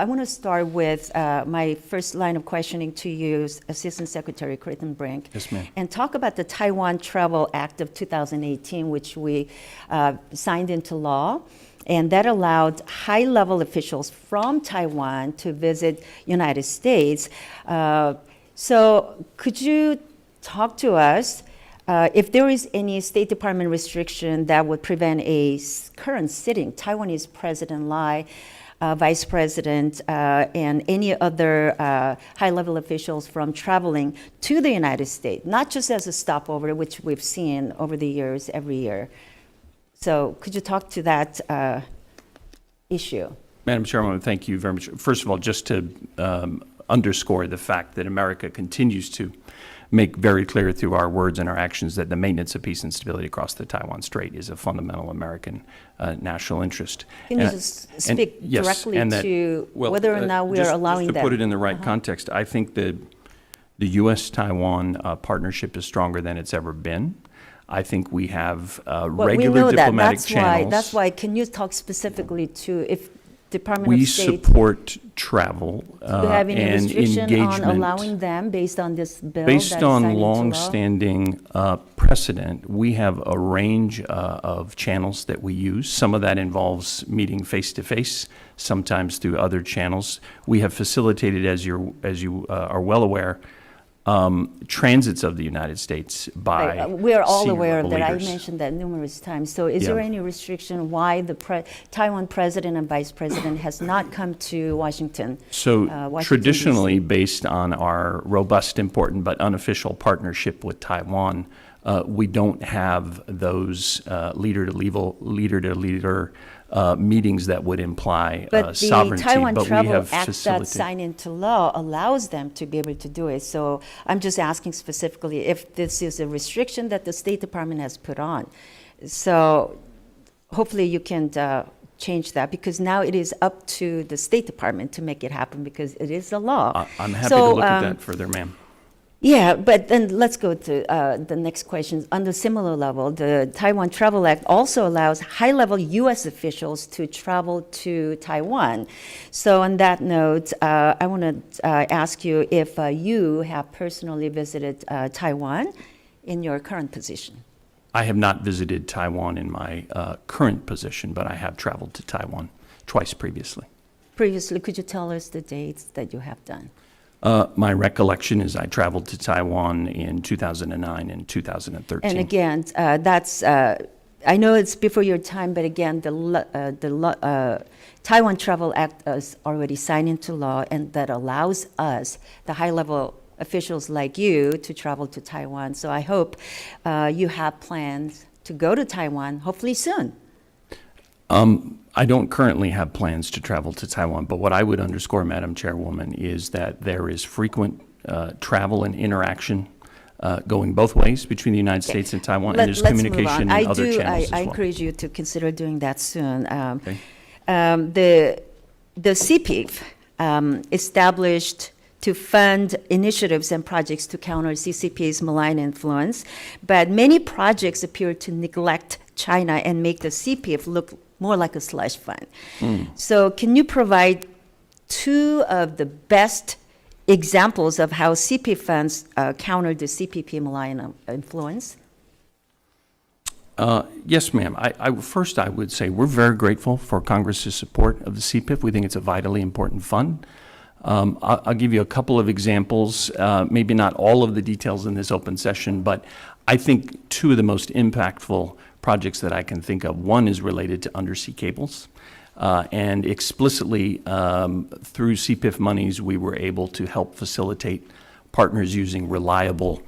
I want to start with my first line of questioning to you, Assistant Secretary Kritenbrink. Yes, ma'am. And talk about the Taiwan Travel Act of 2018, which we signed into law. And that allowed high-level officials from Taiwan to visit United States. So could you talk to us if there is any State Department restriction that would prevent a current sitting Taiwanese President Lai, Vice President, and any other high-level officials from traveling to the United States, not just as a stopover, which we've seen over the years, every year. So could you talk to that issue? Madam Chairwoman, thank you very much. First of all, just to underscore the fact that America continues to make very clear through our words and our actions that the maintenance of peace and stability across the Taiwan Strait is a fundamental American national interest. Can you just speak directly to whether or not we are allowing that? Just to put it in the right context, I think that the U.S.-Taiwan partnership is stronger than it's ever been. I think we have regular diplomatic channels. That's why. Can you talk specifically to if Department we of State support travel do you have any and restriction engagement on allowing them based on this bill? based that's on signed into law? long-standing precedent. We have a range of channels that we use. Some of that involves meeting face-to-face, sometimes through other channels. We have facilitated, as you are well aware, transits of the United States by we're all senior aware of level that. I leaders. mentioned that numerous times. So is there any restriction why the Taiwan President and Vice President has not come to Washington? So Washington, traditionally, DC? based on our robust, important, but unofficial partnership with Taiwan, we don't have those leader-to-leader meetings that would imply sovereignty. Taiwan but Travel we have Act facilitated. that signed into law allows them to be able to do it. So I'm just asking specifically if this is a restriction that the State Department has put on. So hopefully you can change that, because now it is up to the State Department to make it happen, because it is a law. I'm happy to look at that further, ma'am. Yeah, but then let's go to the next question. On the similar level, the Taiwan Travel Act also allows high-level U.S. officials to travel to Taiwan. So on that note, I want to ask you if you have personally visited Taiwan in your current position. I have not visited Taiwan in my current position, but I have traveled to Taiwan twice previously. Previously, could you tell us the dates that you have done? My recollection is I traveled to Taiwan in 2009 and 2013. And again, that's, I know it's before your time, but again, the Taiwan Travel Act is already signed into law, and that allows us, the high-level officials like you, to travel to Taiwan. So I hope you have plans to go to Taiwan, hopefully soon. I don't currently have plans to travel to Taiwan, but what I would underscore, Madam Chairwoman, is that there is frequent travel and interaction going both ways between the United States and Taiwan, and there's communication in other channels as well. I encourage you to consider doing that soon. Okay. The CPIF established to fund initiatives and projects to counter CCP's malign influence, but many projects appear to neglect China and make the CPIF look more like a slush fund. So can you provide two of the best examples of how CP funds counter the CPP malign influence? Yes, ma'am. First, I would say we're very grateful for Congress's support of the CPIF. We think it's a vitally important fund. I'll give you a couple of examples, maybe not all of the details in this open session, but I think two of the most impactful projects that I can think of. One is related to undersea cables, and explicitly through CPIF monies, we were able to help facilitate partners using reliable,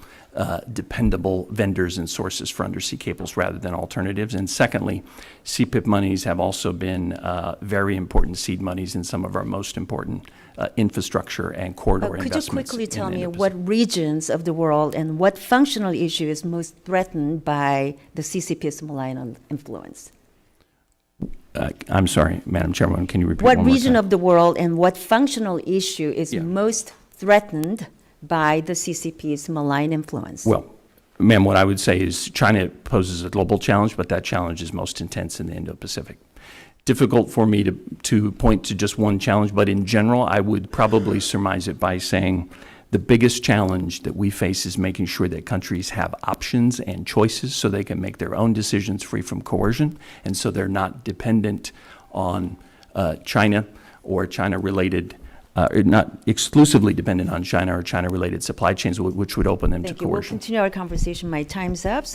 dependable vendors and sources for undersea cables rather than alternatives. And secondly, CPIF monies have also been very important seed monies in some of our most important infrastructure and corridor investments. Could you quickly tell me what regions of the world and what functional issue is most threatened by the CCP's malign influence? I'm sorry, Madam Chairwoman, can you repeat one more time? What region of the world and what functional issue is most threatened by the CCP's malign influence? Well, ma'am, what I would say is China poses a global challenge, but that challenge is most intense in the Indo-Pacific. difficult for me to point to just one challenge, but in general, I would probably surmise it by saying the biggest challenge that we face is making sure that countries have options and choices so they can make their own decisions free from coercion, and so they're not dependent on China or China-related, not exclusively dependent on China or China-related supply chains, which would open them to Thank you. We'll coercion. continue our conversation. My time's up. So